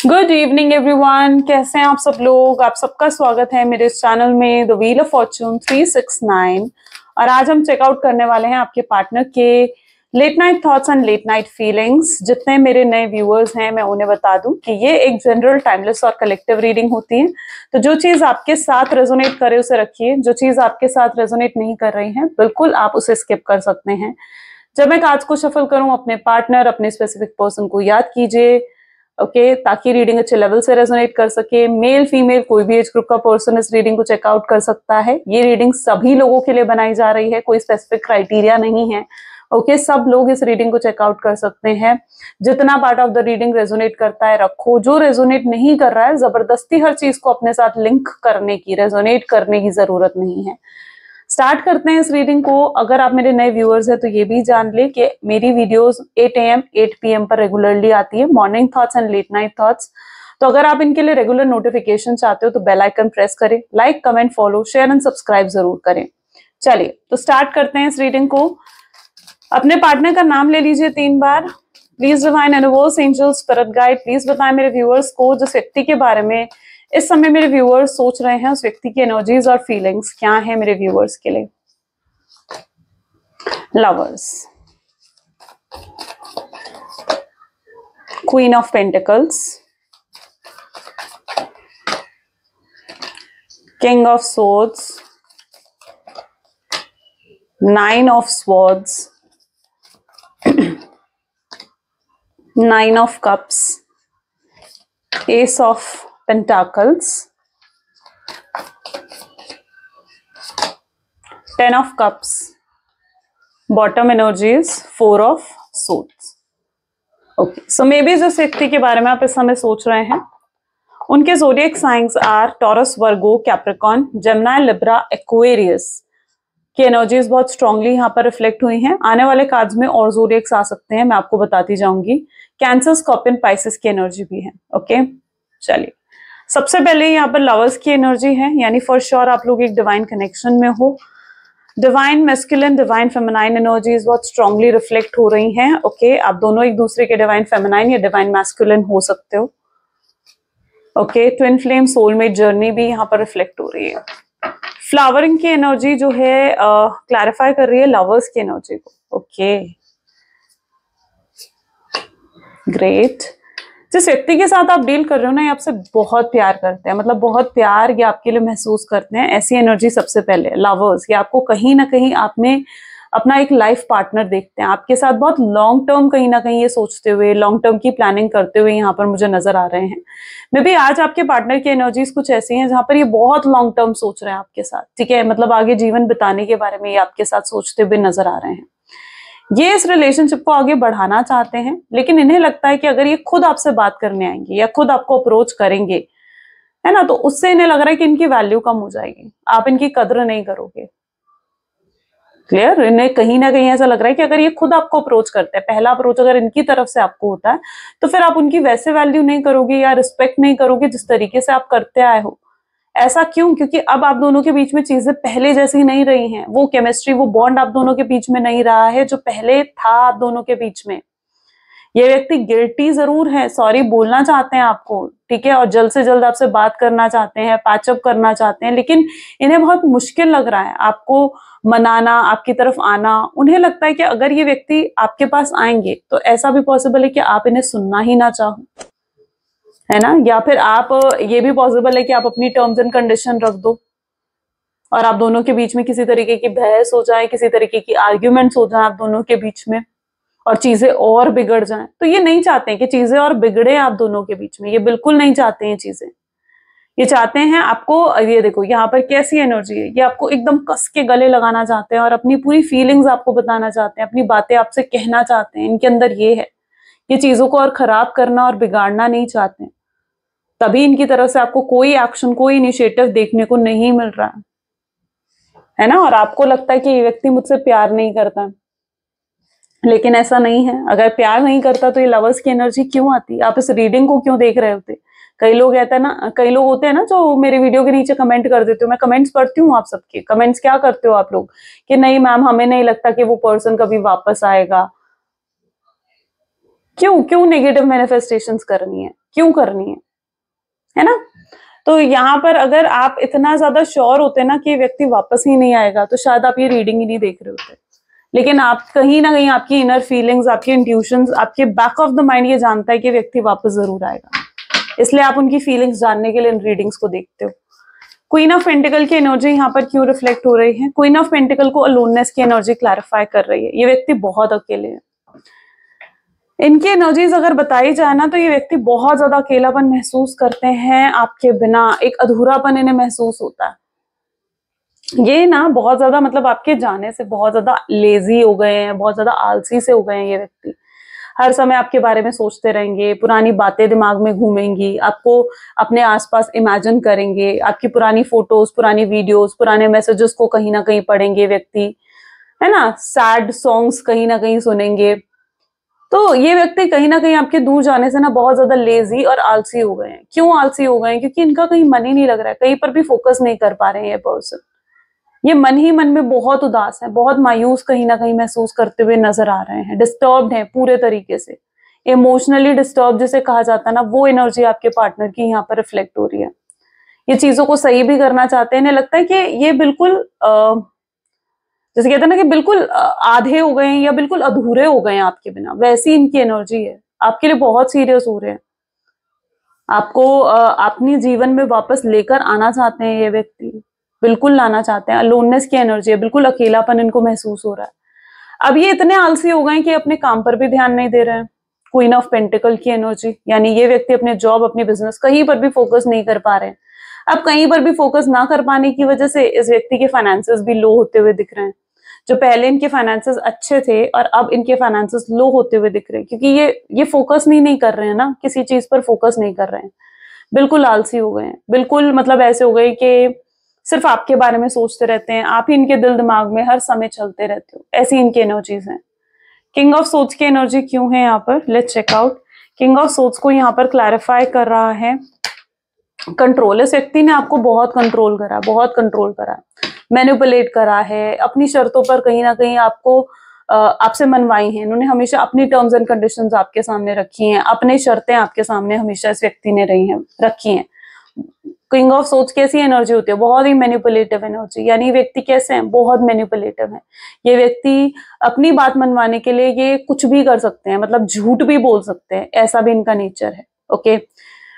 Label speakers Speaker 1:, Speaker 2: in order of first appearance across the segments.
Speaker 1: Good evening everyone, कैसे हैं आप सब लोग। आप सबका स्वागत है मेरे इस चैनल में द व्हील ऑफ फॉर्च्यून 369। और आज हम चेकआउट करने वाले हैं आपके पार्टनर के late night thoughts and late night feelings. जितने मेरे नए व्यूअर्स हैं मैं उन्हें बता दूं कि ये एक जनरल, टाइमलेस और कलेक्टिव रीडिंग होती है। तो जो चीज आपके साथ रेजोनेट करे उसे रखिए, जो चीज आपके साथ रेजोनेट नहीं कर रही है बिल्कुल आप उसे स्किप कर सकते हैं। जब मैं कार्ड्स को शफल करूं अपने पार्टनर, अपने स्पेसिफिक पर्सन को याद कीजिए, ओके, ताकि रीडिंग अच्छे लेवल से रेजोनेट कर सके। मेल फीमेल कोई भी एज ग्रुप का पर्सन इस रीडिंग को चेकआउट कर सकता है। ये रीडिंग सभी लोगों के लिए बनाई जा रही है, कोई स्पेसिफिक क्राइटेरिया नहीं है। ओके, सब लोग इस रीडिंग को चेकआउट कर सकते हैं। जितना part of the reading resonate करता है रखो, जो रेजोनेट नहीं कर रहा है जबरदस्ती हर चीज को अपने साथ लिंक करने की, रेजोनेट करने की जरूरत नहीं है। स्टार्ट करते हैं इस रीडिंग को। अगर आप मेरे नए व्यूअर्स हैं तो ये भी जान ले कि मेरी वीडियोस 8 AM 8 PM पर रेगुलरली आती है, morning thoughts and late night thoughts. तो अगर आप इनके लिए रेगुलर नोटिफिकेशन चाहते हो तो बेल आइकन प्रेस करें, like comment follow share and subscribe जरूर करें। चलिए तो स्टार्ट करते हैं इस रीडिंग को। अपने पार्टनर का नाम ले लीजिए 3 बार। Please divine universe, angel, spirit guide, please बताएं मेरे व्यूअर्स को जिस व्यक्ति के बारे में इस समय मेरे व्यूअर्स सोच रहे हैं, उस व्यक्ति की एनर्जीज और फीलिंग्स क्या है मेरे व्यूअर्स के लिए। Lovers, queen of pentacles, king of swords, 9 of swords, 9 of cups, S of pentacles, 10 of cups, bottom energies, 4 of swords. Okay, so may be जिस व्यक्ति के बारे में आप इस समय सोच रहे हैं उनके zodiac signs are Taurus, Virgo, Capricorn, Gemini, Libra, Aquarius की एनर्जीज बहुत स्ट्रांगली यहाँ पर रिफ्लेक्ट हुई हैं। आने वाले कार्ड्स में और ज़ोडिएक्स आ सकते हैं, मैं आपको बताती जाऊंगी। कैंसर, स्कॉर्पियन, पाइसेस की एनर्जी भी है। ओके, चलिए सबसे पहले यहाँ पर लवर्स की एनर्जी है, यानी फॉर श्योर आप लोग एक डिवाइन कनेक्शन में हो। Divine masculine, divine feminine energies बहुत स्ट्रांगली रिफ्लेक्ट हो रही हैं। ओके, आप दोनों एक दूसरे के डिवाइन फेमिनाइन या डिवाइन मैस्कुलिन हो सकते हो। Okay, twin flame, soulmate journey भी यहाँ पर रिफ्लेक्ट हो रही है। फ्लावरिंग की एनर्जी जो है क्लैरिफाई कर रही है लवर्स की एनर्जी को। Okay, great. जिस व्यक्ति के साथ आप डील कर रहे हो ना, ये आपसे बहुत प्यार करते हैं, मतलब बहुत प्यार ये आपके लिए महसूस करते हैं। ऐसी एनर्जी सबसे पहले लवर्स, ये आपको कहीं ना कहीं आप में अपना एक लाइफ पार्टनर देखते हैं, आपके साथ बहुत लॉन्ग टर्म कहीं ना कहीं ये सोचते हुए, लॉन्ग टर्म की प्लानिंग करते हुए यहाँ पर मुझे नजर आ रहे हैं। मे बी आज आपके पार्टनर की एनर्जीज कुछ ऐसी हैं जहां पर ये बहुत लॉन्ग टर्म सोच रहे हैं आपके साथ, ठीक है, मतलब आगे जीवन बिताने के बारे में ये आपके साथ सोचते हुए नजर आ रहे हैं। ये इस रिलेशनशिप को आगे बढ़ाना चाहते हैं, लेकिन इन्हें लगता है कि अगर ये खुद आपसे बात करने आएंगे या खुद आपको अप्रोच करेंगे, है ना, तो उससे इन्हें लग रहा है कि इनकी वैल्यू कम हो जाएगी, आप इनकी कद्र नहीं करोगे। क्लियर, इन्हें कहीं ना कहीं ऐसा लग रहा है कि अगर ये खुद आपको अप्रोच करते हैं, पहला अप्रोच अगर इनकी तरफ से आपको होता है, तो फिर आप उनकी वैसे वैल्यू नहीं करोगे या रिस्पेक्ट नहीं करोगे जिस तरीके से आप करते आए हो। ऐसा क्यों? क्योंकि अब आप दोनों के बीच में चीजें पहले जैसी नहीं रही हैं, वो केमिस्ट्री, वो बॉन्ड आप दोनों के बीच में नहीं रहा है जो पहले था आप दोनों के बीच में। ये व्यक्ति गिल्टी जरूर है, सॉरी बोलना चाहते हैं आपको, ठीक है, और जल्द से जल्द आपसे बात करना चाहते हैं, पैचअप करना चाहते हैं, लेकिन इन्हें बहुत मुश्किल लग रहा है आपको मनाना, आपकी तरफ आना। उन्हें लगता है कि अगर ये व्यक्ति आपके पास आएंगे तो ऐसा भी पॉसिबल है कि आप इन्हें सुनना ही ना चाहो, है ना, या फिर आप, ये भी पॉसिबल है कि आप अपनी टर्म्स एंड कंडीशन रख दो और आप दोनों के बीच में किसी तरीके की बहस हो जाए, किसी तरीके की आर्ग्यूमेंट्स हो जाए आप दोनों के बीच में और चीजें और बिगड़ जाएं। तो ये नहीं चाहते हैं कि चीजें और बिगड़े आप दोनों के बीच में, ये बिल्कुल नहीं चाहते हैं चीजें। ये चाहते हैं आपको, ये देखो यहाँ पर कैसी एनर्जी है, ये आपको एकदम कस के गले लगाना चाहते हैं और अपनी पूरी फीलिंग्स आपको बताना चाहते हैं, अपनी बातें आपसे कहना चाहते हैं। इनके अंदर ये है, ये चीजों को और खराब करना और बिगाड़ना नहीं चाहते हैं। तभी इनकी तरफ से आपको कोई एक्शन, कोई इनिशिएटिव देखने को नहीं मिल रहा है ना, और आपको लगता है कि ये व्यक्ति मुझसे प्यार नहीं करता, लेकिन ऐसा नहीं है। अगर प्यार नहीं करता तो ये लवर्स की एनर्जी क्यों आती? आप इस रीडिंग को क्यों देख रहे होते? कई लोग कहते हैं ना, कई लोग होते हैं ना जो मेरे वीडियो के नीचे कमेंट कर देते हो, मैं कमेंट्स पढ़ती हूँ आप सबके कमेंट्स। क्या करते हो आप लोग कि नहीं मैम हमें नहीं लगता कि वो पर्सन कभी वापस आएगा। क्यों नेगेटिव मैनिफेस्टेशंस करनी है? क्यों करनी है ना? तो यहाँ पर अगर आप इतना ज्यादा श्योर होते ना कि व्यक्ति वापस ही नहीं आएगा, तो शायद आप ये रीडिंग ही नहीं देख रहे होते। लेकिन आप कहीं ना कहीं आपकी इनर फीलिंग्स, आपके इंट्यूशंस, आपके बैक ऑफ द माइंड ये जानता है कि व्यक्ति वापस जरूर आएगा, इसलिए आप उनकी फीलिंग्स जानने के लिए इन रीडिंग्स को देखते हो। क्वीन ऑफ पेंटिकल की एनर्जी यहाँ पर क्यों रिफ्लेक्ट हो रही है? क्वीन ऑफ पेंटिकल को अलोननेस की एनर्जी क्लैरिफाई कर रही है। ये व्यक्ति बहुत अकेले है। इनकी एनर्जीज अगर बताई जाए ना, तो ये व्यक्ति बहुत ज्यादा अकेलापन महसूस करते हैं आपके बिना, एक अधूरापन इन्हें महसूस होता है। ये ना बहुत ज्यादा मतलब आपके जाने से बहुत ज्यादा लेजी हो गए हैं, बहुत ज्यादा आलसी से हो गए हैं ये व्यक्ति। हर समय आपके बारे में सोचते रहेंगे, पुरानी बातें दिमाग में घूमेंगी, आपको अपने आसपास इमेजिन करेंगे, आपकी पुरानी फोटोज, पुरानी वीडियोस, पुराने मैसेजेस को कहीं ना कहीं पढ़ेंगे व्यक्ति, है ना, सैड सॉन्ग्स कहीं ना कहीं सुनेंगे। तो ये व्यक्ति कहीं ना कहीं आपके दूर जाने से ना बहुत ज्यादा लेजी और आलसी हो गए हैं। क्यों आलसी हो गए हैं? क्योंकि इनका कहीं मन ही नहीं लग रहा है, कहीं पर भी फोकस नहीं कर पा रहे हैं ये पर्सन। ये मन ही मन में बहुत उदास है, बहुत मायूस कहीं ना कहीं महसूस करते हुए नजर आ रहे हैं, डिस्टर्ब्ड हैं पूरे तरीके से, इमोशनली डिस्टर्ब जिसे कहा जाता है ना, वो एनर्जी आपके पार्टनर की यहाँ पर रिफ्लेक्ट हो रही है। ये चीजों को सही भी करना चाहते हैं, इन्हें लगता है कि ये बिल्कुल जैसे कहते हैं ना कि बिल्कुल आधे हो गए हैं या बिल्कुल अधूरे हो गए हैं आपके बिना, वैसी इनकी एनर्जी है। आपके लिए बहुत सीरियस हो रहे हैं, आपको अपनी जीवन में वापस लेकर आना चाहते हैं ये व्यक्ति, बिल्कुल लाना चाहते हैं। अलोननेस की एनर्जी है, बिल्कुल अकेलापन इनको महसूस हो रहा है। अब ये इतने आलसी हो गए कि अपने काम पर भी ध्यान नहीं दे रहे हैं। क्वीन ऑफ पेंटिकल की एनर्जी, यानी ये व्यक्ति अपने जॉब, अपने बिजनेस, कहीं पर भी फोकस नहीं कर पा रहे हैं। अब कहीं पर भी फोकस ना कर पाने की वजह से इस व्यक्ति के फाइनेंसेस भी लो होते हुए दिख रहे हैं। जो पहले इनके फाइनेंसेस अच्छे थे और अब इनके फाइनेंसेस लो होते हुए दिख रहे हैं, क्योंकि ये फोकस नहीं कर रहे हैं ना, किसी चीज पर फोकस नहीं कर रहे हैं, बिल्कुल आलसी हो गए हैं, बिल्कुल मतलब ऐसे हो गए कि सिर्फ आपके बारे में सोचते रहते हैं, आप ही इनके दिल दिमाग में हर समय चलते रहते हो, ऐसी इनकी एनर्जीज हैं। किंग ऑफ सोर्ड्स की एनर्जी क्यों है यहाँ पर? Let's check out. King of Swords को यहाँ पर क्लैरिफाई कर रहा है कंट्रोल। इस व्यक्ति ने आपको बहुत कंट्रोल करा, बहुत कंट्रोल करा, मैनिपुलेट करा है, अपनी शर्तों पर कहीं ना कहीं आपको आपसे मनवाई हैं। इन्होंने हमेशा अपनी टर्म्स एंड कंडीशंस आपके सामने रखी हैं, अपनी शर्तें आपके सामने हमेशा इस व्यक्ति ने रखी हैं। किंग ऑफ सोर्ड्स कैसी एनर्जी होती है? बहुत ही मैनिपुलेटिव एनर्जी, यानी व्यक्ति कैसे हैं? बहुत मैनिपुलेटिव है। ये व्यक्ति अपनी बात मनवाने के लिए ये कुछ भी कर सकते हैं, मतलब झूठ भी बोल सकते हैं, ऐसा भी इनका नेचर है। Okay,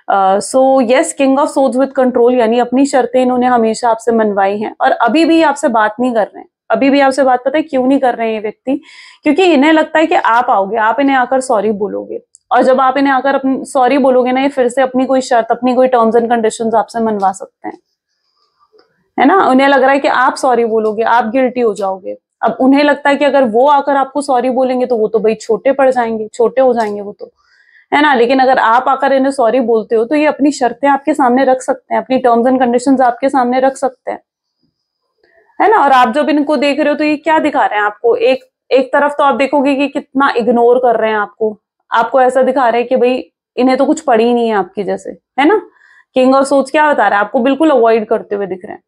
Speaker 1: so yes, king of swords with control, यानी अपनी शर्तें इन्होंने हमेशा आपसे मनवाई हैं और अभी भी आपसे बात नहीं कर रहे हैं। अभी भी आपसे बात, पता है क्यों नहीं कर रहे हैं ये व्यक्ति? क्योंकि इन्हें लगता है कि आप आओगे, आप इन्हें आकर सॉरी बोलोगे, और जब आप इन्हें आकर अपनी सॉरी बोलोगे ना, ये फिर से अपनी कोई शर्त, अपनी कोई टर्म्स एंड कंडीशंस आपसे मनवा सकते हैं, है ना। उन्हें लग रहा है कि आप सॉरी बोलोगे, आप गिल्टी हो जाओगे। अब उन्हें लगता है कि अगर वो आकर आपको सॉरी बोलेंगे तो वो तो भाई छोटे पड़ जाएंगे, छोटे हो जाएंगे वो तो, है ना। लेकिन अगर आप आकर इन्हें सॉरी बोलते हो तो ये अपनी शर्तें आपके सामने रख सकते हैं, अपनी टर्म्स एंड कंडीशंस आपके सामने रख सकते हैं, है ना। और आप जब इनको देख रहे हो तो ये क्या दिखा रहे हैं आपको? एक तरफ तो आप देखोगे कि कितना इग्नोर कर रहे हैं आपको ऐसा दिखा रहे हैं कि भाई इन्हें तो कुछ पड़ी ही नहीं है आपकी जैसे, है ना। किंग ऑफ सोर्ड्स क्या बता रहा है? आपको बिल्कुल अवॉइड करते हुए दिख रहे हैं।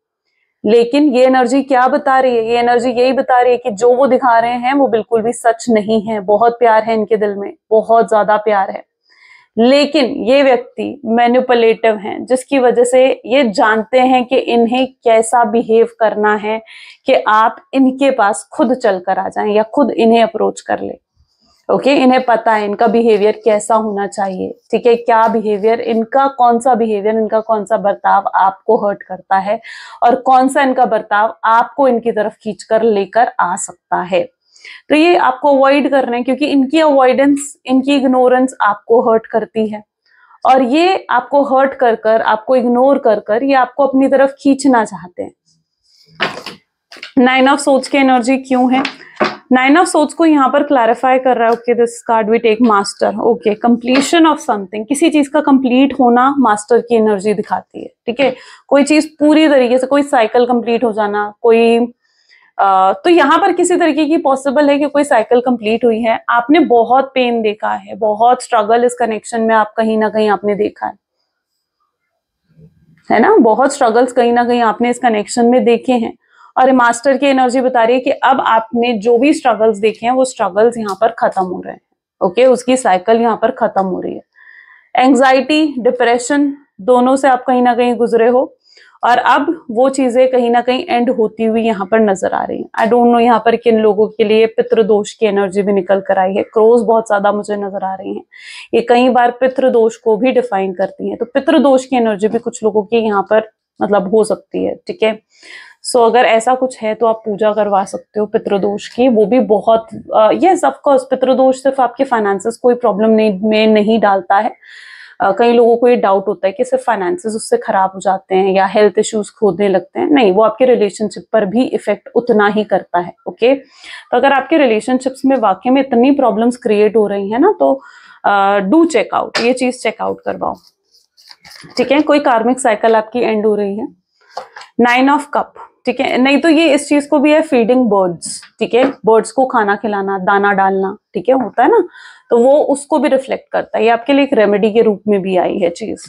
Speaker 1: लेकिन ये एनर्जी क्या बता रही है? ये एनर्जी यही बता रही है कि जो वो दिखा रहे हैं वो बिल्कुल भी सच नहीं है। बहुत प्यार है इनके दिल में, बहुत ज्यादा प्यार है, लेकिन ये व्यक्ति मैनिपुलेटिव हैं, जिसकी वजह से ये जानते हैं कि इन्हें कैसा बिहेव करना है कि आप इनके पास खुद चलकर आ जाएं या खुद इन्हें अप्रोच कर ले। ओके, इन्हें पता है इनका बिहेवियर कैसा होना चाहिए, ठीक है, क्या बिहेवियर इनका, कौन सा बिहेवियर इनका, कौन सा बर्ताव आपको हर्ट करता है और कौन सा इनका बर्ताव आपको इनकी तरफ खींचकर लेकर आ सकता है। तो ये आपको अवॉइड कर रहे हैं क्योंकि इनकी अवॉइडेंस, इनकी इग्नोरेंस आपको हर्ट करती है, और ये आपको हर्ट कर कर, आपको इग्नोर कर कर ये आपको अपनी तरफ खींचना चाहते हैं। 9 ऑफ सोर्ड्स की एनर्जी क्यों है? 9 ऑफ सोर्ड्स को यहाँ पर क्लैरिफाई कर रहा है। Okay, this card we take master. Okay, completion of something, किसी चीज का कंप्लीट होना मास्टर की एनर्जी दिखाती है, ठीक है। कोई चीज पूरी तरीके से, कोई साइकिल कंप्लीट हो जाना, कोई तो यहाँ पर किसी तरीके की पॉसिबल है कि कोई साइकिल कंप्लीट हुई है। आपने बहुत पेन देखा है, बहुत स्ट्रगल इस कनेक्शन में आप कहीं ना कहीं आपने देखा है ना, बहुत स्ट्रगल्स कहीं ना कहीं आपने इस कनेक्शन में देखे हैं। और मास्टर की एनर्जी बता रही है कि अब आपने जो भी स्ट्रगल्स देखे हैं वो स्ट्रगल्स यहाँ पर खत्म हो रहे हैं। ओके, उसकी साइकिल यहाँ पर खत्म हो रही है। एंग्जाइटी, डिप्रेशन, दोनों से आप कहीं ना कहीं गुजरे हो, और अब वो चीजें कहीं ना कहीं एंड होती हुई यहाँ पर नजर आ रही है। आई डोंट नो यहाँ पर किन लोगों के लिए पितृदोष की एनर्जी भी निकल कर आई है। क्रोज बहुत ज्यादा मुझे नजर आ रही हैं, ये कई बार पितृदोष को भी डिफाइन करती हैं, तो पितृदोष की एनर्जी भी कुछ लोगों की यहाँ पर मतलब हो सकती है। ठीक है, सो अगर ऐसा कुछ है तो आप पूजा करवा सकते हो पितृदोष की, वो भी बहुत यस ऑफ कोर्स। पितृदोष सिर्फ आपके फाइनेंसेस कोई प्रॉब्लम में नहीं डालता है। कई लोगों को ये डाउट होता है कि सिर्फ फाइनेंसेस उससे खराब हो जाते हैं या हेल्थ इश्यूज खोदने लगते हैं, नहीं, वो आपके रिलेशनशिप पर भी इफेक्ट उतना ही करता है। ओके, तो अगर आपके रिलेशनशिप्स में वाकई में इतनी प्रॉब्लम्स क्रिएट हो रही है ना, तो डू चेकआउट, ये चीज चेकआउट करवाओ। ठीक है, कोई कार्मिक साइकिल आपकी एंड हो रही है। 9 ऑफ कप, ठीक है, नहीं तो ये इस चीज को भी है फीडिंग बर्ड्स। ठीक है, बर्ड्स को खाना खिलाना, दाना डालना, ठीक है, होता है ना, तो वो उसको भी रिफ्लेक्ट करता है। ये आपके लिए एक रेमेडी के रूप में भी आई है चीज।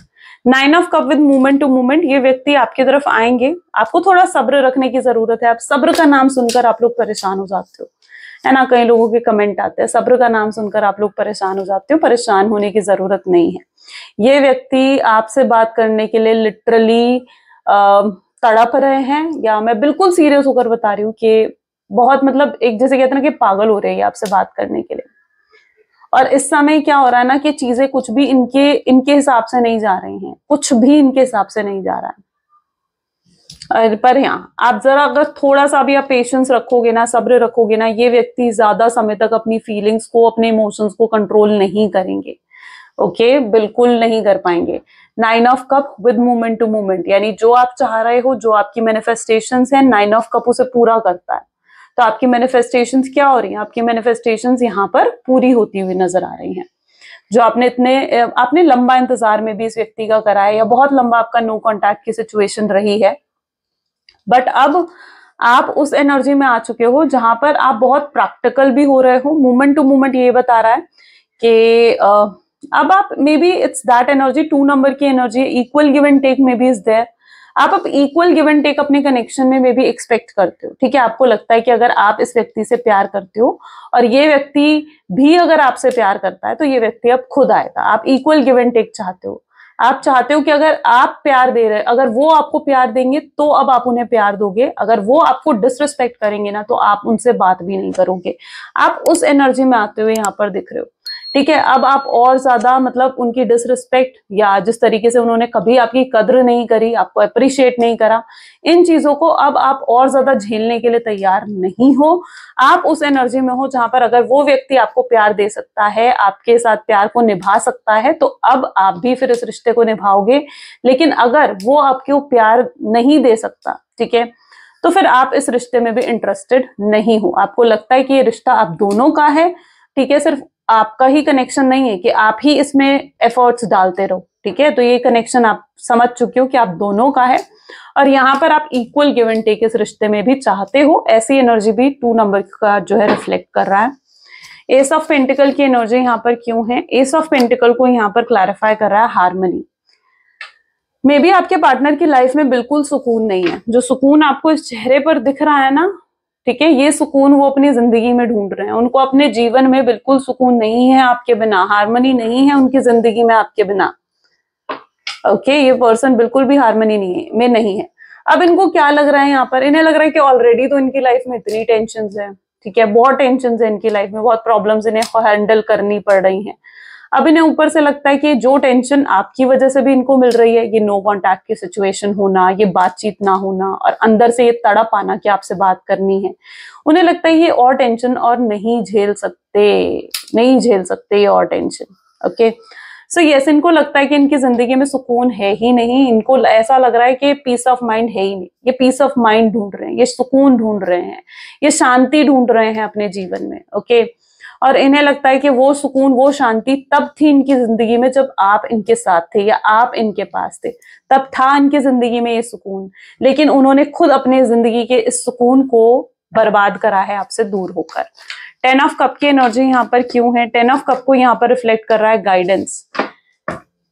Speaker 1: 9 of cup with movement to movement, ये व्यक्ति आपकी तरफ आएंगे, आपको थोड़ा सब्र रखने की जरूरत है। आप सब्र का नाम सुनकर आप लोग परेशान हो जाते हो, है ना, कई लोगों के कमेंट आते हैं सब्र का नाम सुनकर आप लोग परेशान हो जाते हो। परेशान होने की जरूरत नहीं है। ये व्यक्ति आपसे बात करने के लिए लिटरली तड़प रहे हैं, या मैं बिल्कुल सीरियस होकर बता रही हूँ कि बहुत मतलब एक जैसे कहते हैं ना कि पागल हो रही है आपसे बात करने के लिए। और इस समय क्या हो रहा है ना कि चीजें कुछ भी इनके हिसाब से नहीं जा रही हैं, कुछ भी इनके हिसाब से नहीं जा रहा है। पर यहाँ आप जरा अगर थोड़ा सा भी आप पेशेंस रखोगे ना, सब्र रखोगे ना, ये व्यक्ति ज्यादा समय तक अपनी फीलिंग्स को, अपने इमोशंस को कंट्रोल नहीं करेंगे। ओके, बिल्कुल नहीं कर पाएंगे। 9 of cup with movement to movement, यानी जो आप चाह रहे हो, जो आपकी मैनिफेस्टेशंस है, 9 ऑफ कप उसे पूरा करता है। तो आपकी मैनिफेस्टेशंस क्या हो रही हैं? आपकी मैनिफेस्टेशंस यहाँ पर पूरी होती हुई नजर आ रही हैं। जो आपने लंबा इंतजार में भी इस व्यक्ति का करा है, या बहुत लंबा आपका नो कॉन्टैक्ट की सिचुएशन रही है, बट अब आप उस एनर्जी में आ चुके हो जहां पर आप बहुत प्रैक्टिकल भी हो रहे हो। मूवमेंट टू मूवमेंट ये बता रहा है कि अब आप maybe it's that energy, 2 number की energy, equal give and take maybe is there. आप अब इक्वल गिव एंड टेक अपने कनेक्शन में मे बी एक्सपेक्ट करते हो। ठीक है, आपको लगता है कि अगर आप इस व्यक्ति से प्यार करते हो और ये व्यक्ति भी अगर आपसे प्यार करता है, तो ये व्यक्ति अब खुद आएगा। आप इक्वल गिव एंड टेक चाहते हो। आप चाहते हो कि अगर आप प्यार दे रहे, अगर वो आपको प्यार देंगे तो अब आप उन्हें प्यार दोगे, अगर वो आपको डिसरिस्पेक्ट करेंगे ना तो आप उनसे बात भी नहीं करोगे। आप उस एनर्जी में आते हुए यहाँ पर दिख रहे हो। ठीक है, अब आप और ज्यादा मतलब उनकी डिसरिस्पेक्ट, या जिस तरीके से उन्होंने कभी आपकी कद्र नहीं करी, आपको अप्रिशिएट नहीं करा, इन चीजों को अब आप और ज्यादा झेलने के लिए तैयार नहीं हो। आप उस एनर्जी में हो जहां पर अगर वो व्यक्ति आपको प्यार दे सकता है, आपके साथ प्यार को निभा सकता है, तो अब आप भी फिर इस रिश्ते को निभाओगे। लेकिन अगर वो आपको प्यार नहीं दे सकता, ठीक है, तो फिर आप इस रिश्ते में भी इंटरेस्टेड नहीं हो। आपको लगता है कि ये रिश्ता आप दोनों का है। ठीक है, सिर्फ आपका ही कनेक्शन नहीं है कि आप ही इसमें एफर्ट्स डालते रहो। ठीक है, तो ये कनेक्शन आप समझ चुके हो कि आप दोनों का है, और यहाँ पर आप इक्वल गिव एंड टेक इस रिश्ते में भी चाहते हो। ऐसी एनर्जी भी 2 नंबर का जो है रिफ्लेक्ट कर रहा है। एस ऑफ पेंटिकल की एनर्जी यहाँ पर क्यों है? एस ऑफ पेंटिकल को यहाँ पर क्लैरिफाई कर रहा है हार्मनी। मे बी आपके पार्टनर की लाइफ में बिल्कुल सुकून नहीं है। जो सुकून आपको इस चेहरे पर दिख रहा है ना, ठीक है, ये सुकून वो अपनी जिंदगी में ढूंढ रहे हैं। उनको अपने जीवन में बिल्कुल सुकून नहीं है आपके बिना, हार्मनी नहीं है उनकी जिंदगी में आपके बिना। ओके, ये पर्सन बिल्कुल भी हार्मनी नहीं है। अब इनको क्या लग रहा है यहाँ पर? इन्हें लग रहा है कि ऑलरेडी तो इनकी लाइफ में इतनी टेंशंस है। ठीक है, बहुत टेंशंस है इनकी लाइफ में, बहुत प्रॉब्लम्स इन्हें हैंडल करनी पड़ रही हैं। अब इन्हें ऊपर से लगता है कि जो टेंशन आपकी वजह से भी इनको मिल रही है, ये नो कांटेक्ट की सिचुएशन होना, ये बातचीत ना होना, और अंदर से ये तड़प आना कि आपसे बात करनी है, उन्हें लगता है ये और टेंशन और नहीं झेल सकते ये और टेंशन। ओके, सो यस, इनको लगता है कि इनकी जिंदगी में सुकून है ही नहीं। इनको ऐसा लग रहा है कि पीस ऑफ माइंड है ही नहीं। ये पीस ऑफ माइंड ढूंढ रहे हैं, ये सुकून ढूंढ रहे हैं, ये शांति ढूंढ रहे हैं अपने जीवन में। ओके, और इन्हें लगता है कि वो सुकून, वो शांति तब थी इनकी जिंदगी में जब आप इनके साथ थे या आप इनके पास थे, तब था इनकी जिंदगी में ये सुकून। लेकिन उन्होंने खुद अपने जिंदगी के इस सुकून को बर्बाद करा है आपसे दूर होकर। 10 ऑफ कप की एनर्जी यहाँ पर क्यों है? 10 ऑफ कप को यहाँ पर रिफ्लेक्ट कर रहा है गाइडेंस।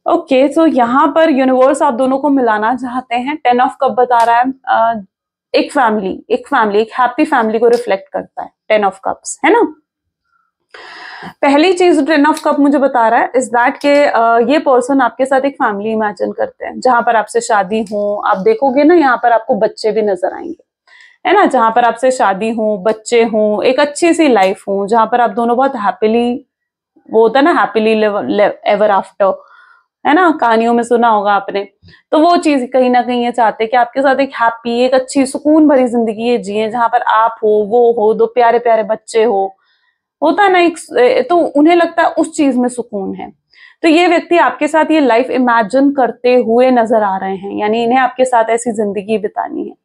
Speaker 1: ओके, सो यहाँ पर यूनिवर्स आप दोनों को मिलाना चाहते हैं। 10 ऑफ कप बता रहा है एक फैमिली, एक हैप्पी फैमिली को रिफ्लेक्ट करता है 10 ऑफ कप्स, है ना। पहली चीज टेन ऑफ कप मुझे बता रहा है इज दैट के ये पर्सन आपके साथ एक फैमिली इमेजिन करते हैं जहां पर आपसे शादी हो। आप देखोगे ना यहाँ पर आपको बच्चे भी नजर आएंगे, है ना, जहां पर आपसे शादी हो, बच्चे हो, एक अच्छी सी लाइफ हो जहां पर आप दोनों बहुत हैप्पीली, वो होता है ना हैप्पीली एवर आफ्टर, है ना, कहानियों में सुना होगा आपने। तो वो चीज कहीं ना कहीं ये चाहते हैं कि आपके साथ एक हैप्पी, एक अच्छी सुकून भरी जिंदगी ये जिए जहां पर आप हो, वो हो, दो प्यारे प्यारे बच्चे हो, होता है ना एक, तो उन्हें लगता है उस चीज में सुकून है। तो ये व्यक्ति आपके साथ ये लाइफ इमेजिन करते हुए नजर आ रहे हैं, यानी इन्हें आपके साथ ऐसी जिंदगी बितानी है,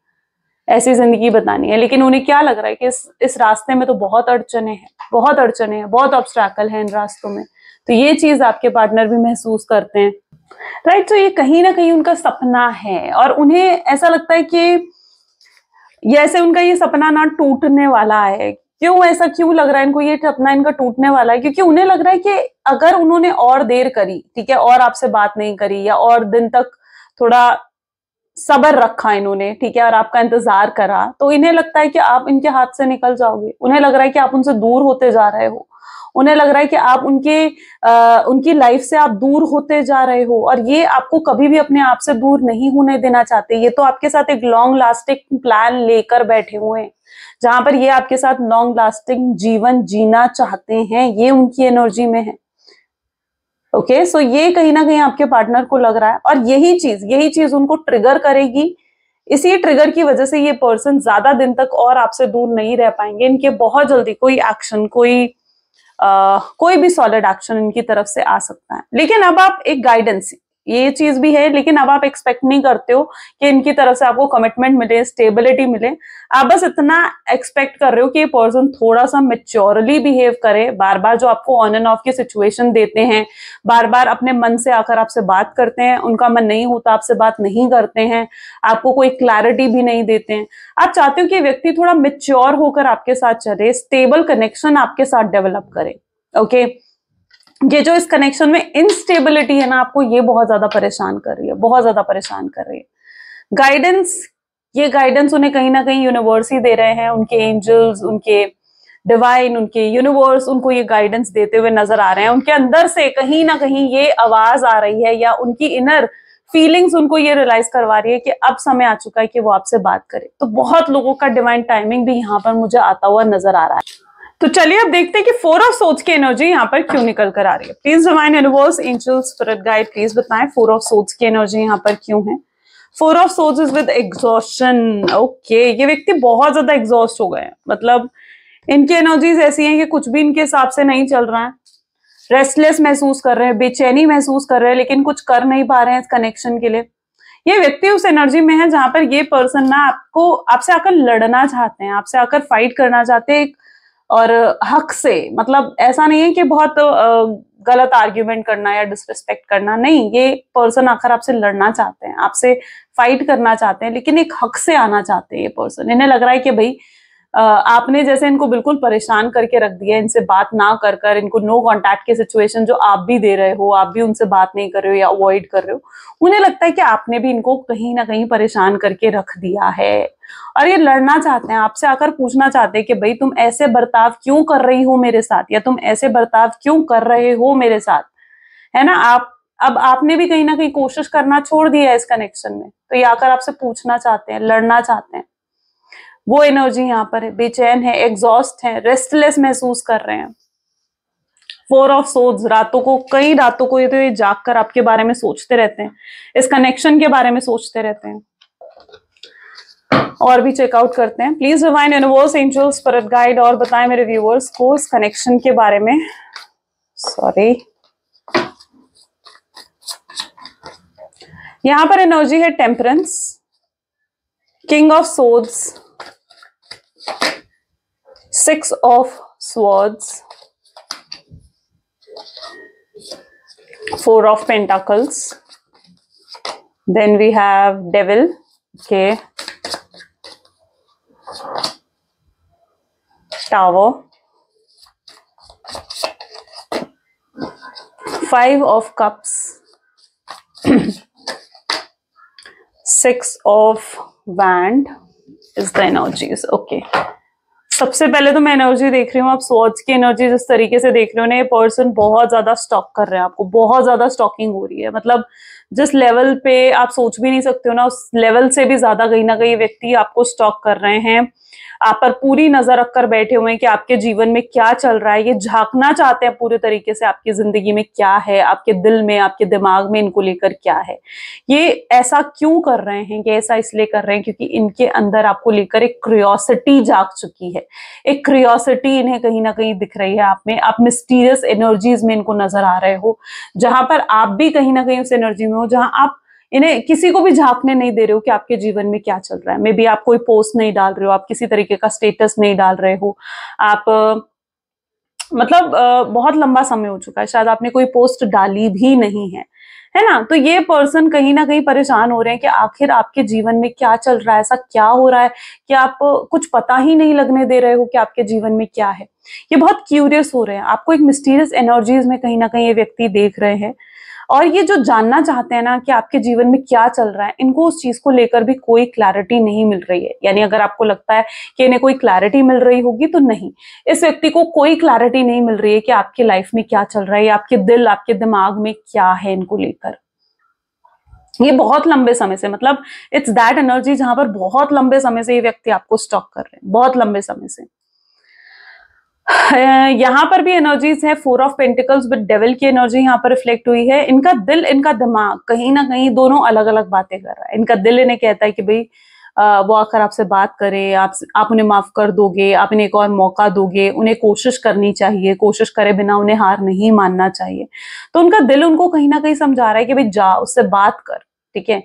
Speaker 1: ऐसी जिंदगी बतानी है। लेकिन उन्हें क्या लग रहा है कि इस रास्ते में तो बहुत अड़चने हैं, बहुत अड़चने हैं, बहुत ऑब्स्ट्रैकल है इन रास्तों में। तो ये चीज आपके पार्टनर भी महसूस करते हैं, राइट। तो ये कहीं ना कहीं उनका सपना है और उन्हें ऐसा लगता है कि जैसे उनका ये सपना ना टूटने वाला है। क्यों ऐसा क्यों लग रहा है इनको ये सपना इनका टूटने वाला है? क्योंकि उन्हें लग रहा है कि अगर उन्होंने और देर करी, ठीक है, और आपसे बात नहीं करी या और दिन तक थोड़ा सब्र रखा इन्होंने, ठीक है, और आपका इंतजार करा, तो इन्हें लगता है कि आप इनके हाथ से निकल जाओगे। उन्हें लग रहा है कि आप उनसे दूर होते जा रहे हो, उन्हें लग रहा है कि आप उनकी लाइफ से आप दूर होते जा रहे हो, और ये आपको कभी भी अपने आप से दूर नहीं होने देना चाहते। ये तो आपके साथ एक लॉन्ग लास्टिंग प्लान लेकर बैठे हुए हैं जहां पर ये आपके साथ लॉन्ग लास्टिंग जीवन जीना चाहते हैं, ये उनकी एनर्जी में है। ओके, सो ये कहीं ना कहीं आपके पार्टनर को लग रहा है और यही चीज उनको ट्रिगर करेगी। इसी ट्रिगर की वजह से ये पर्सन ज्यादा दिन तक और आपसे दूर नहीं रह पाएंगे। इनके बहुत जल्दी कोई एक्शन, कोई भी सॉलिड एक्शन इनकी तरफ से आ सकता है। लेकिन अब आप एक गाइडेंस, ये चीज भी है, लेकिन अब आप एक्सपेक्ट नहीं करते हो कि इनकी तरफ से आपको कमिटमेंट मिले, स्टेबिलिटी मिले। आप बस इतना एक्सपेक्ट कर रहे हो कि ये पर्सन थोड़ा सा मेच्योरली बिहेव करे, बार बार जो आपको ऑन एंड ऑफ की सिचुएशन देते हैं, बार बार अपने मन से आकर आपसे बात करते हैं, उनका मन नहीं होता आपसे बात नहीं करते हैं, आपको कोई क्लैरिटी भी नहीं देते हैं। आप चाहते हो कि व्यक्ति थोड़ा मेच्योर होकर आपके साथ चले, स्टेबल कनेक्शन आपके साथ डेवलप करे। ओके, ये जो इस कनेक्शन में इनस्टेबिलिटी है ना, आपको ये बहुत ज्यादा परेशान कर रही है, बहुत ज्यादा परेशान कर रही है। गाइडेंस, ये गाइडेंस उन्हें कहीं ना कहीं यूनिवर्स ही दे रहे हैं, उनके एंजल्स, उनके डिवाइन, उनके यूनिवर्स उनको ये गाइडेंस देते हुए नजर आ रहे हैं। उनके अंदर से कहीं ना कहीं ये आवाज आ रही है या उनकी इनर फीलिंग्स उनको ये रियलाइज करवा रही है कि अब समय आ चुका है कि वो आपसे बात करे। तो बहुत लोगों का डिवाइन टाइमिंग भी यहाँ पर मुझे आता हुआ नजर आ रहा है। तो चलिए अब देखते हैं कि 4 ऑफ सोर्ड्स की एनर्जी यहाँ पर क्यों निकल कर आ रही है। Please divine universe, angels, spirit guide, please बताएं 4 ऑफ सोर्ड्स की एनर्जी यहाँ पर क्यों है। 4 of swords is with exhaustion. Okay, ये व्यक्ति बहुत ज्यादा एग्जॉस्ट हो गए हैं, मतलब इनकी एनर्जीज ऐसी हैं कि कुछ भी इनके हिसाब से नहीं चल रहा है। रेस्टलेस महसूस कर रहे हैं, बेचैनी महसूस कर रहे हैं, लेकिन कुछ कर नहीं पा रहे हैं इस कनेक्शन के लिए। ये व्यक्ति उस एनर्जी में है जहां पर ये पर्सन ना आपसे आकर लड़ना चाहते हैं, आपसे आकर फाइट करना चाहते हैं, और हक से, मतलब ऐसा नहीं है कि बहुत गलत आर्ग्यूमेंट करना या डिसरिस्पेक्ट करना, नहीं, ये पर्सन आकर आपसे लड़ना चाहते हैं, आपसे फाइट करना चाहते हैं, लेकिन एक हक से आना चाहते हैं ये पर्सन। इन्हें लग रहा है कि भाई आपने जैसे इनको बिल्कुल परेशान करके रख दिया, इनसे बात ना कर कर, इनको नो कांटेक्ट की सिचुएशन जो आप भी दे रहे हो, आप भी उनसे बात नहीं कर रहे हो या अवॉइड कर रहे हो, उन्हें लगता है कि आपने भी इनको कहीं ना कहीं परेशान करके रख दिया है और ये लड़ना चाहते हैं, आपसे आकर पूछना चाहते हैं कि भाई तुम ऐसे बर्ताव क्यों कर रही हो मेरे साथ, या तुम ऐसे बर्ताव क्यों कर रहे हो मेरे साथ, है ना। अब आपने भी कहीं ना कहीं कोशिश करना छोड़ दिया है इस कनेक्शन में, तो ये आकर आपसे पूछना चाहते हैं, लड़ना चाहते हैं। वो एनर्जी यहाँ पर है, बेचैन है, एग्जॉस्ट है, रेस्टलेस महसूस कर रहे हैं। 4 ऑफ सोर्ड्स, रातों को, कई रातों को ये जाग कर आपके बारे में सोचते रहते हैं, इस कनेक्शन के बारे में सोचते रहते हैं। और भी चेकआउट करते हैं। Please divine universe, angels, spirit guide, और बताएं मेरे व्यूअर्स को इस कनेक्शन के बारे में। सॉरी, यहां पर एनर्जी है temperance, king of swords, 6 of swords, 4 of pentacles, then we have devil, okay, tower, 5 of cups, 6 of wand is the energies, okay, सबसे पहले तो मैं एनर्जी देख रही हूँ, आप स्वॉर्ड्स की एनर्जी जिस तरीके से देख रहे हो ना, ये पर्सन बहुत ज्यादा स्टॉक कर रहे हैं आपको, बहुत ज्यादा स्टॉकिंग हो रही है। मतलब जिस लेवल पे आप सोच भी नहीं सकते हो ना, उस लेवल से भी ज्यादा कहीं ना कहीं व्यक्ति आपको स्टॉक कर रहे हैं, आप पर पूरी नजर रखकर बैठे हुए हैं कि आपके जीवन में क्या चल रहा है। ये झांकना चाहते हैं पूरे तरीके से आपकी जिंदगी में क्या है, आपके दिल में, आपके दिमाग में इनको लेकर क्या है। ये ऐसा क्यों कर रहे हैं, कि ऐसा इसलिए कर रहे हैं क्योंकि इनके अंदर आपको लेकर एक क्यूरियोसिटी जाग चुकी है, एक क्यूरियोसिटी इन्हें कहीं ना कहीं दिख रही है आप में। आप मिस्टीरियस एनर्जीज में इनको नजर आ रहे हो, जहां पर आप भी कहीं ना कहीं उस एनर्जी में हो, जहां आप इन्हें किसी को भी झांकने नहीं दे रहे हो कि आपके जीवन में क्या चल रहा है। मे बी आप कोई पोस्ट नहीं डाल रहे हो, आप किसी तरीके का स्टेटस नहीं डाल रहे हो, आप मतलब बहुत लंबा समय हो चुका है, शायद आपने कोई पोस्ट डाली भी नहीं है ना। तो ये पर्सन कहीं ना कहीं परेशान हो रहे हैं कि आखिर आपके जीवन में क्या चल रहा है, ऐसा क्या हो रहा है कि आप कुछ पता ही नहीं लगने दे रहे हो कि आपके जीवन में क्या है। ये बहुत क्यूरियस हो रहे हैं, आपको एक मिस्टीरियस एनर्जीज में कहीं ना कहीं ये व्यक्ति देख रहे हैं, और ये जो जानना चाहते हैं ना कि आपके जीवन में क्या चल रहा है, इनको उस चीज को लेकर भी कोई क्लैरिटी नहीं मिल रही है। यानी अगर आपको लगता है कि इन्हें कोई क्लैरिटी मिल रही होगी, तो नहीं, इस व्यक्ति को कोई क्लैरिटी नहीं मिल रही है कि आपकी लाइफ में क्या चल रहा है, या आपके दिल, आपके दिमाग में क्या है इनको लेकर। ये बहुत लंबे समय से, मतलब इट्स दैट एनर्जी जहां पर बहुत लंबे समय से ये व्यक्ति आपको स्टॉक कर रहे हैं, बहुत लंबे समय से। यहाँ पर भी एनर्जीज है, 4 ऑफ पेंटिकल्स विद डेविल की एनर्जी यहाँ पर रिफ्लेक्ट हुई है। इनका दिल, इनका दिमाग कहीं ना कहीं दोनों अलग अलग बातें कर रहा है। इनका दिल इन्हें कहता है कि भाई वो आकर आपसे बात करे, आप उन्हें माफ कर दोगे, आप इन्हें एक और मौका दोगे, उन्हें कोशिश करनी चाहिए, कोशिश करे बिना उन्हें हार नहीं मानना चाहिए। तो उनका दिल उनको कहीं ना कहीं समझा रहा है कि भाई जा, उससे बात कर, ठीक है।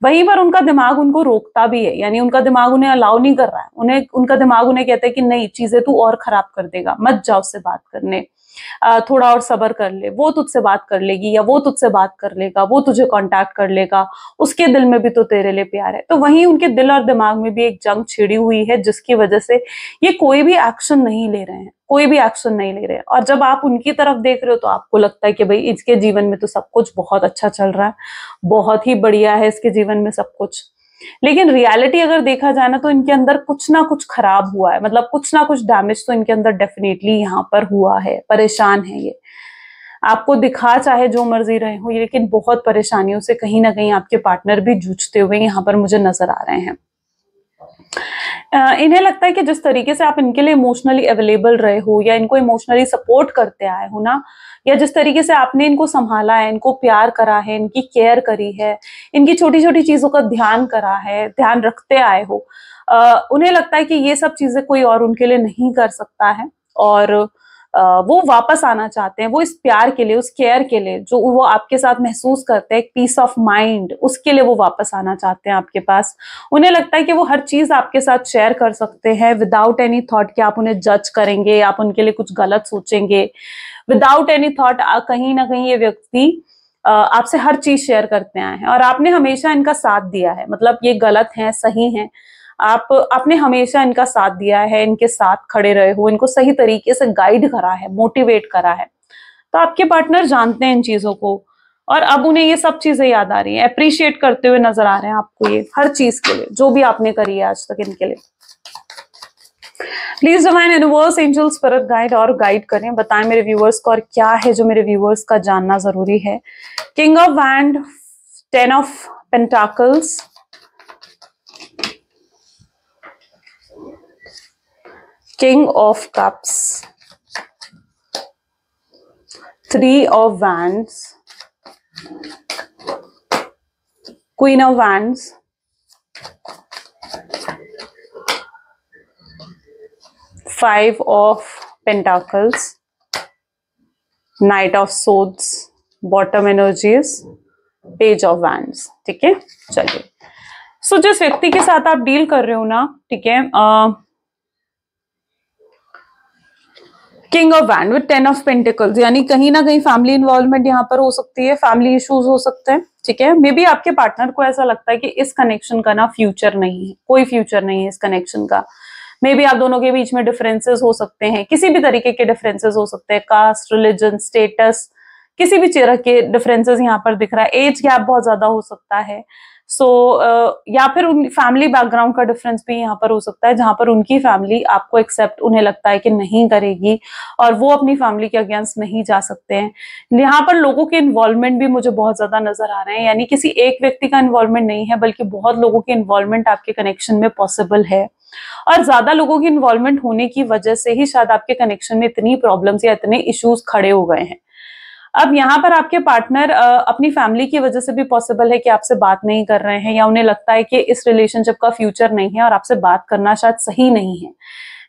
Speaker 1: वहीं पर उनका दिमाग उनको रोकता भी है, यानी उनका दिमाग उन्हें अलाउ नहीं कर रहा है, उनका दिमाग उन्हें कहता है कि नहीं, चीजें तू और खराब कर देगा, मत जाओ उससे बात करने, थोड़ा और सब्र कर ले, वो तुझसे बात कर लेगी, या वो तुझसे बात कर लेगा, वो तुझे कांटेक्ट कर लेगा, उसके दिल में भी तो तेरे लिए प्यार है। तो वहीं उनके दिल और दिमाग में भी एक जंग छिड़ी हुई है, जिसकी वजह से ये कोई भी एक्शन नहीं ले रहे हैं, कोई भी एक्शन नहीं ले रहे हैं। और जब आप उनकी तरफ देख रहे हो तो आपको लगता है कि भाई इसके जीवन में तो सब कुछ बहुत अच्छा चल रहा है, बहुत ही बढ़िया है इसके जीवन में सब कुछ। लेकिन रियलिटी अगर देखा जाए ना, तो इनके अंदर कुछ ना कुछ खराब हुआ है, मतलब कुछ ना कुछ डैमेज तो इनके अंदर डेफिनेटली यहाँ पर हुआ है। परेशान है ये, आपको दिखा चाहे जो मर्जी रहे हो, लेकिन बहुत परेशानियों से कहीं ना कहीं आपके पार्टनर भी जूझते हुए यहाँ पर मुझे नजर आ रहे हैं। इन्हें लगता है कि जिस तरीके से आप इनके लिए इमोशनली अवेलेबल रहे हो, या इनको इमोशनली सपोर्ट करते आए हो ना, या जिस तरीके से आपने इनको संभाला है, इनको प्यार करा है, इनकी केयर करी है, इनकी छोटी छोटी चीजों का ध्यान करा है, ध्यान रखते आए हो, उन्हें लगता है कि ये सब चीजें कोई और उनके लिए नहीं कर सकता है। और वो वापस आना चाहते हैं, वो इस प्यार के लिए, उस केयर के लिए जो वो आपके साथ महसूस करते हैं, एक पीस ऑफ माइंड, उसके लिए वो वापस आना चाहते हैं आपके पास। उन्हें लगता है कि वो हर चीज आपके साथ शेयर कर सकते हैं विदाउट एनी थॉट कि आप उन्हें जज करेंगे, आप उनके लिए कुछ गलत सोचेंगे। विदाउट एनी थॉट कहीं ना कहीं ये व्यक्ति आपसे हर चीज शेयर करते आए हैं, और आपने हमेशा इनका साथ दिया है। मतलब ये गलत है, सही है, आपने हमेशा इनका साथ दिया है, इनके साथ खड़े रहे हो, इनको सही तरीके से गाइड करा है, मोटिवेट करा है। तो आपके पार्टनर जानते हैं इन चीजों को, और अब उन्हें ये सब चीजें याद आ रही हैं, अप्रिशिएट करते हुए नजर आ रहे हैं आपको ये हर चीज के लिए जो भी आपने करी है आज तक इनके लिए। Please divine universe, angel, spirit guide और गाइड करें, बताएं मेरे व्यूअर्स को और क्या है जो मेरे व्यूअर्स का जानना जरूरी है। King of wand, 10 of pentacles, King of Cups, 3 of Wands, Queen of Wands, 5 of Pentacles, Knight of Swords, bottom energies, Page of Wands। ठीक है, चलिए। सो जिस व्यक्ति के साथ आप डील कर रहे हो ना, ठीक है, king of wand with 10 of pentacles, यानी कहीं ना कहीं फैमिली इन्वॉल्वमेंट यहाँ पर हो सकती है, फैमिली इश्यूज हो सकते हैं, ठीक है। मे बी आपके पार्टनर को ऐसा लगता है कि इस कनेक्शन का ना फ्यूचर नहीं है, कोई फ्यूचर नहीं है इस कनेक्शन का। मे बी आप दोनों के बीच में डिफरेंसेस हो सकते हैं, किसी भी तरीके के डिफरेंसेस हो सकते हैं, कास्ट, रिलीजन, स्टेटस, किसी भी तरह के डिफरेंसेस यहाँ पर दिख रहा है। एज गैप बहुत ज्यादा हो सकता है, सो या फिर उन फैमिली बैकग्राउंड का डिफरेंस भी यहाँ पर हो सकता है, जहां पर उनकी फैमिली आपको एक्सेप्ट उन्हें लगता है कि नहीं करेगी और वो अपनी फैमिली के अगेंस्ट नहीं जा सकते हैं। यहाँ पर लोगों के इन्वॉल्वमेंट भी मुझे बहुत ज्यादा नजर आ रहे हैं, यानी किसी एक व्यक्ति का इन्वॉल्वमेंट नहीं है बल्कि बहुत लोगों के इन्वॉल्वमेंट आपके कनेक्शन में पॉसिबल है। और ज्यादा लोगों की इन्वॉल्वमेंट होने की वजह से ही शायद आपके कनेक्शन में इतनी प्रॉब्लम्स या इतने इश्यूज खड़े हो गए हैं। अब यहाँ पर आपके पार्टनर अपनी फैमिली की वजह से भी पॉसिबल है कि आपसे बात नहीं कर रहे हैं, या उन्हें लगता है कि इस रिलेशनशिप का फ्यूचर नहीं है और आपसे बात करना शायद सही नहीं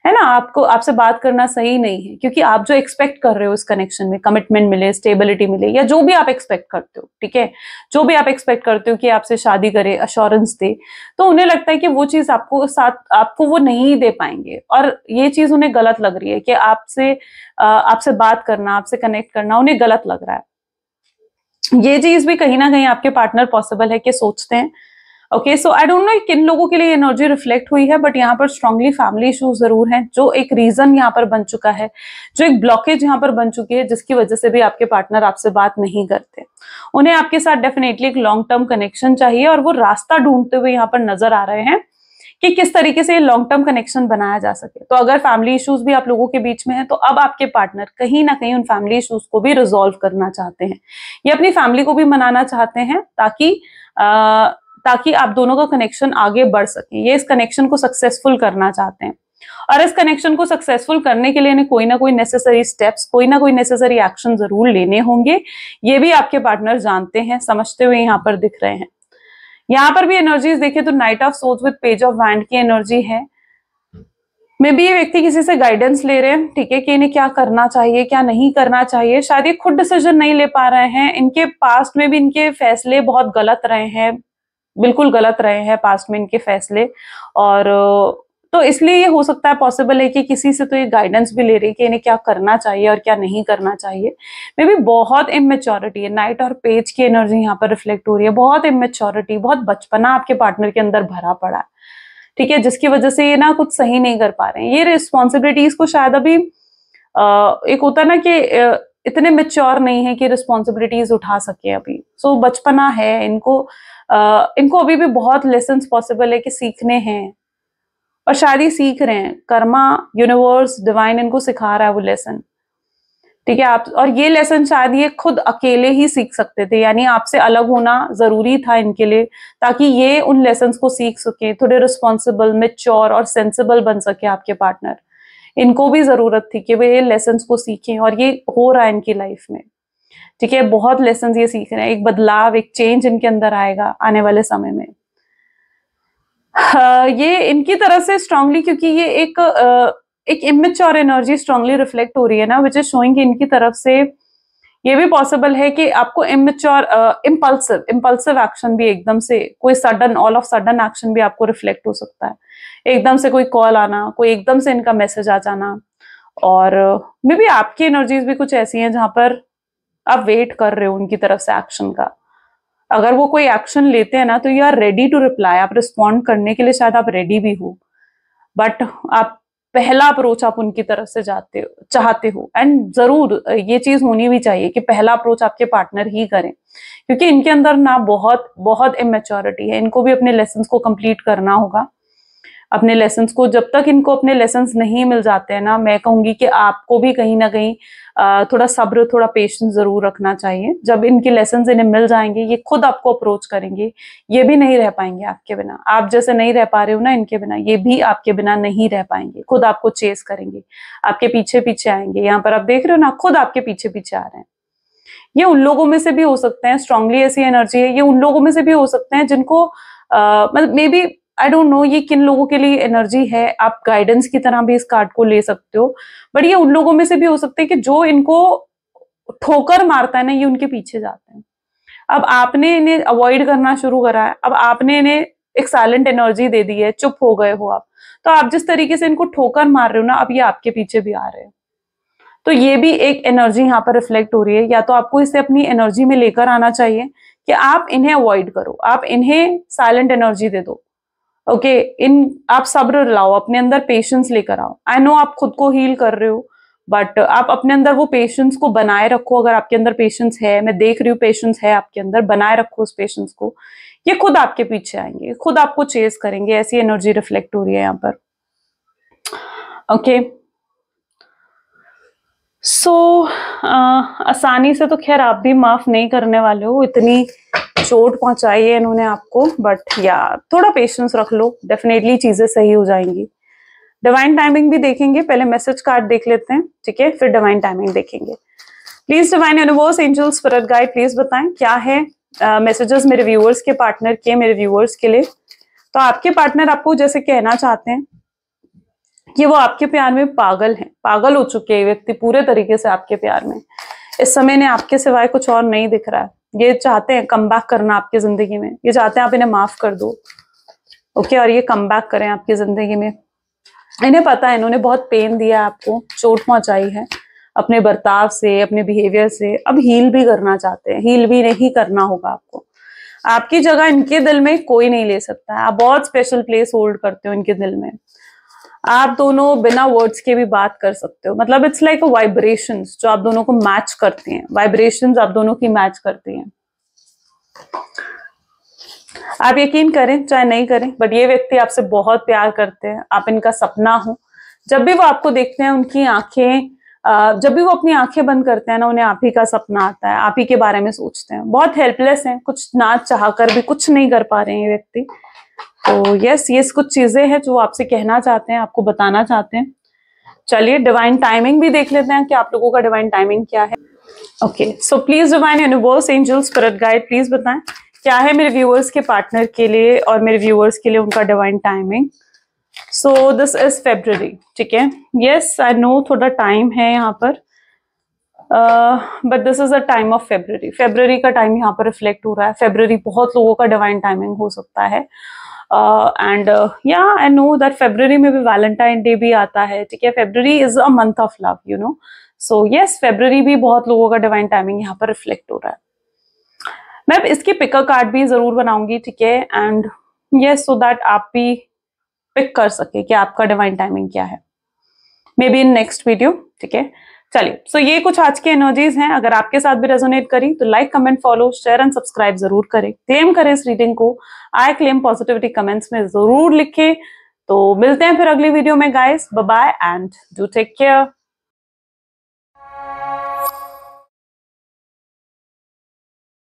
Speaker 1: है ना, आपको आपसे बात करना सही नहीं है, क्योंकि आप जो एक्सपेक्ट कर रहे हो इस कनेक्शन में, कमिटमेंट मिले, स्टेबिलिटी मिले, या जो भी आप एक्सपेक्ट करते हो, ठीक है, जो भी आप एक्सपेक्ट करते हो कि आपसे शादी करे, अश्योरेंस दे, तो उन्हें लगता है कि वो चीज आपको वो नहीं दे पाएंगे, और ये चीज उन्हें गलत लग रही है कि आपसे बात करना, आपसे कनेक्ट करना उन्हें गलत लग रहा है। ये चीज भी कहीं ना कहीं आपके पार्टनर पॉसिबल है कि सोचते हैं। Okay, so I don't know किन लोगों के लिए एनर्जी रिफ्लेक्ट हुई है, बट यहाँ पर स्ट्रांगली फैमिली इश्यूज जरूर हैं, जो एक रीजन यहाँ पर बन चुका है, जो एक ब्लॉकेज यहाँ पर बन चुकी है, जिसकी वजह से भी आपके पार्टनर आपसे बात नहीं करते। उन्हें आपके साथ डेफिनेटली एक लॉन्ग टर्म कनेक्शन चाहिए, और वो रास्ता ढूंढते हुए यहाँ पर नजर आ रहे हैं कि किस तरीके से लॉन्ग टर्म कनेक्शन बनाया जा सके। तो अगर फैमिली इश्यूज भी आप लोगों के बीच में है, तो अब आपके पार्टनर कहीं ना कहीं उन फैमिली इश्यूज को भी रिजॉल्व करना चाहते हैं, या अपनी फैमिली को भी मनाना चाहते हैं, ताकि आप दोनों का कनेक्शन आगे बढ़ सके। ये इस कनेक्शन को सक्सेसफुल करना चाहते हैं, और इस कनेक्शन को सक्सेसफुल करने के लिए इन्हें कोई ना कोई नेसेसरी स्टेप्स, कोई ना कोई नेसेसरी एक्शन जरूर लेने होंगे। ये भी आपके पार्टनर जानते हैं, समझते हुए यहाँ पर दिख रहे हैं। यहाँ पर भी एनर्जीज देखें तो night of swords with page of wand की एनर्जी है। मे बी ये व्यक्ति किसी से गाइडेंस ले रहे हैं, ठीक है, कि इन्हें क्या करना चाहिए, क्या नहीं करना चाहिए। शायद ये खुद डिसीजन नहीं ले पा रहे हैं। इनके पास्ट में भी इनके फैसले बहुत गलत रहे हैं, बिल्कुल गलत रहे हैं पास्ट में इनके फैसले, और तो इसलिए ये हो सकता है, पॉसिबल है कि किसी से तो ये गाइडेंस भी ले रही है कि इन्हें क्या करना चाहिए और क्या नहीं करना चाहिए। मे बी बहुत इमेच्योरिटी है, नाइट और पेज की एनर्जी यहाँ पर रिफ्लेक्ट हो रही है, बहुत इमेच्योरिटी, बहुत बचपना आपके पार्टनर के अंदर भरा पड़ा है, ठीक है, जिसकी वजह से ये ना कुछ सही नहीं कर पा रहे हैं। ये रिस्पॉन्सिबिलिटीज को शायद अभी एक होता ना कि इतने मेच्योर नहीं है कि रिस्पॉन्सिबिलिटीज उठा सके अभी। सो बचपना है इनको अभी भी बहुत लेसन्स पॉसिबल है कि सीखने हैं, और शायद ये सीख रहे हैं। कर्मा, यूनिवर्स, डिवाइन इनको सिखा रहा है वो लेसन, ठीक है। आप और ये लेसन शायद ये खुद अकेले ही सीख सकते थे, यानी आपसे अलग होना जरूरी था इनके लिए, ताकि ये उन लेसन्स को सीख सके, थोड़े रिस्पॉन्सिबल, मेच्योर और सेंसिबल बन सके आपके पार्टनर। इनको भी जरूरत थी कि वे ये लेसन्स को सीखें, और ये हो रहा है इनकी लाइफ में, ठीक है। बहुत लेसन्स ये सीख रहे हैं, एक बदलाव, एक चेंज इनके अंदर आएगा आने वाले समय में। ये इनकी तरफ से स्ट्रांगली, क्योंकि ये एक इमेच्योर एनर्जी स्ट्रांगली रिफ्लेक्ट हो रही है ना, विच इज शोइंग कि इनकी तरफ से ये भी पॉसिबल है कि आपको इमेच्योर, इम्पल्सिव एक्शन भी, एकदम से कोई sudden, all of sudden action भी आपको रिफ्लेक्ट हो सकता है। एकदम से कोई कॉल आना, कोई एकदम से इनका मैसेज आ जाना, और मे बी आपकी एनर्जीज भी कुछ ऐसी हैं जहां पर आप वेट कर रहे हो उनकी तरफ से एक्शन का। अगर वो कोई एक्शन लेते हैं ना, तो you are ready to reply, आप रिस्पॉन्ड करने के लिए शायद आप रेडी भी हो, बट आप पहला अप्रोच आप उनकी तरफ से चाहते हो। एंड जरूर ये चीज होनी भी चाहिए कि पहला अप्रोच आपके पार्टनर ही करें, क्योंकि इनके अंदर ना बहुत बहुत इमेच्योरिटी है। इनको भी अपने लेसन्स को कंप्लीट करना होगा। अपने लेसन्स को, जब तक इनको अपने लेसन्स नहीं मिल जाते हैं ना, मैं कहूंगी कि आपको भी कहीं ना कहीं थोड़ा सब्र, थोड़ा पेशेंस जरूर रखना चाहिए। जब इनके लेसन्स इन्हें मिल जाएंगे, ये खुद आपको अप्रोच करेंगे। ये भी नहीं रह पाएंगे आपके बिना, आप जैसे नहीं रह पा रहे हो ना इनके बिना, ये भी आपके बिना नहीं रह पाएंगे। खुद आपको चेस करेंगे, आपके पीछे पीछे आएंगे। यहाँ पर आप देख रहे हो ना, खुद आपके पीछे पीछे आ रहे हैं। ये उन लोगों में से भी हो सकते हैं, स्ट्रांगली ऐसी एनर्जी है, ये उन लोगों में से भी हो सकते हैं जिनको मतलब may be, I don't know ये किन लोगों के लिए एनर्जी है। आप गाइडेंस की तरह भी इस कार्ड को ले सकते हो, बट ये उन लोगों में से भी हो सकते हैं कि जो इनको ठोकर मारता है ना, ये उनके पीछे जाते हैं। अब आपने इन्हें अवॉइड करना शुरू करा है, अब आपने इन्हें एक साइलेंट एनर्जी दे दी है, चुप हो गए हो आप, तो आप जिस तरीके से इनको ठोकर मार रहे हो ना, अब ये आपके पीछे भी आ रहे हैं। तो ये भी एक एनर्जी यहाँ पर रिफ्लेक्ट हो रही है। या तो आपको इसे अपनी एनर्जी में लेकर आना चाहिए कि आप इन्हें अवॉइड करो, आप इन्हें साइलेंट एनर्जी दे दो। ओके, आप सब्र लाओ, अपने अंदर पेशेंस लेकर आओ। आई नो आप खुद को हील कर रहे हो, बट आप अपने अंदर वो पेशेंस को बनाए रखो। अगर आपके अंदर पेशेंस है, मैं देख रही हूँ पेशेंस है आपके अंदर, बनाए रखो उस पेशेंस को। ये खुद आपके पीछे आएंगे, खुद आपको चेस करेंगे, ऐसी एनर्जी रिफ्लेक्ट हो रही है यहाँ पर। ओके सो आसानी से तो खैर आप भी माफ नहीं करने वाले हो, इतनी चोट पहुंचाई है इन्होंने आपको, बट या थोड़ा पेशेंस रख लो, डेफिनेटली चीजें सही हो जाएंगी। डिवाइन टाइमिंग भी देखेंगे, पहले मैसेज कार्ड देख लेते हैं, ठीक है, फिर डिवाइन टाइमिंग देखेंगे। Please divine universe, angel, spirit guide, please बताएं क्या है मैसेजेस मेरे व्यूअर्स के, पार्टनर के, मेरे व्यूअर्स के लिए। तो आपके पार्टनर आपको जैसे कहना चाहते हैं कि वो आपके प्यार में पागल हैं, पागल हो चुके हैं व्यक्ति पूरे तरीके से आपके प्यार में। इस समय ने आपके सिवाय कुछ और नहीं दिख रहा है। ये चाहते हैं कम बैक करना आपकी जिंदगी में, ये चाहते हैं आप इन्हें माफ कर दो, ओके, और ये कम बैक करें आपकी जिंदगी में। इन्हें पता है इन्होंने बहुत पेन दिया आपको, चोट पहुंचाई है अपने बर्ताव से, अपने बिहेवियर से। अब हील भी करना चाहते हैं, हील भी नहीं करना होगा आपको। आपकी जगह इनके दिल में कोई नहीं ले सकता है, आप बहुत स्पेशल प्लेस होल्ड करते हो इनके दिल में। आप दोनों बिना वर्ड्स के भी बात कर सकते हो, मतलब इट्स लाइक वाइब्रेशंस जो आप दोनों को मैच करती हैं, वाइब्रेशंस आप दोनों की मैच करती हैं। आप यकीन करें चाहे नहीं करें, बट ये व्यक्ति आपसे बहुत प्यार करते हैं, आप इनका सपना हो। जब भी वो आपको देखते हैं उनकी आंखें, जब भी वो अपनी आंखें बंद करते हैं ना, उन्हें आप ही का सपना आता है, आप ही के बारे में सोचते हैं। बहुत हेल्पलेस हैं, कुछ ना चाह कर भी कुछ नहीं कर पा रहे हैं ये व्यक्ति। तो यस, ये कुछ चीजें हैं जो आपसे कहना चाहते हैं, आपको बताना चाहते हैं। चलिए डिवाइन टाइमिंग भी देख लेते हैं कि आप लोगों का डिवाइन टाइमिंग क्या है। Okay so please divine universe, angel, spirit guide, please बताएं क्या है मेरे व्यूअर्स के पार्टनर के लिए और मेरे व्यूअर्स के लिए उनका divine timing. So this is February, ठीक है, यस आई नो थोड़ा टाइम है यहाँ पर, but this is a time of February. February का टाइम यहाँ पर रिफ्लेक्ट हो रहा है। फेब्रुअरी बहुत लोगों का डिवाइन टाइमिंग हो सकता है, एंड या आई नो दैट फेब्रुअरी में भी वैलेंटाइन डे भी आता है, ठीक है। February is a month of love, you know, so yes February भी बहुत लोगों का डिवाइन टाइमिंग यहाँ पर रिफ्लेक्ट हो रहा है। मैं इसकी पिकर कार्ड भी जरूर बनाऊंगी, ठीक है, एंड यस सो दैट आप भी पिक कर सके कि आपका डिवाइन टाइमिंग क्या है, may be in next video, ठीक है। चलिए सो ये कुछ आज की एनर्जीज हैं। अगर आपके साथ भी रेजोनेट करी तो like, comment, follow, share and subscribe जरूर करें। क्लेम करें इस रीडिंग को, आई क्लेम पॉजिटिविटी कमेंट्स में जरूर लिखें। तो मिलते हैं फिर अगली वीडियो में guys, bye bye and do take care.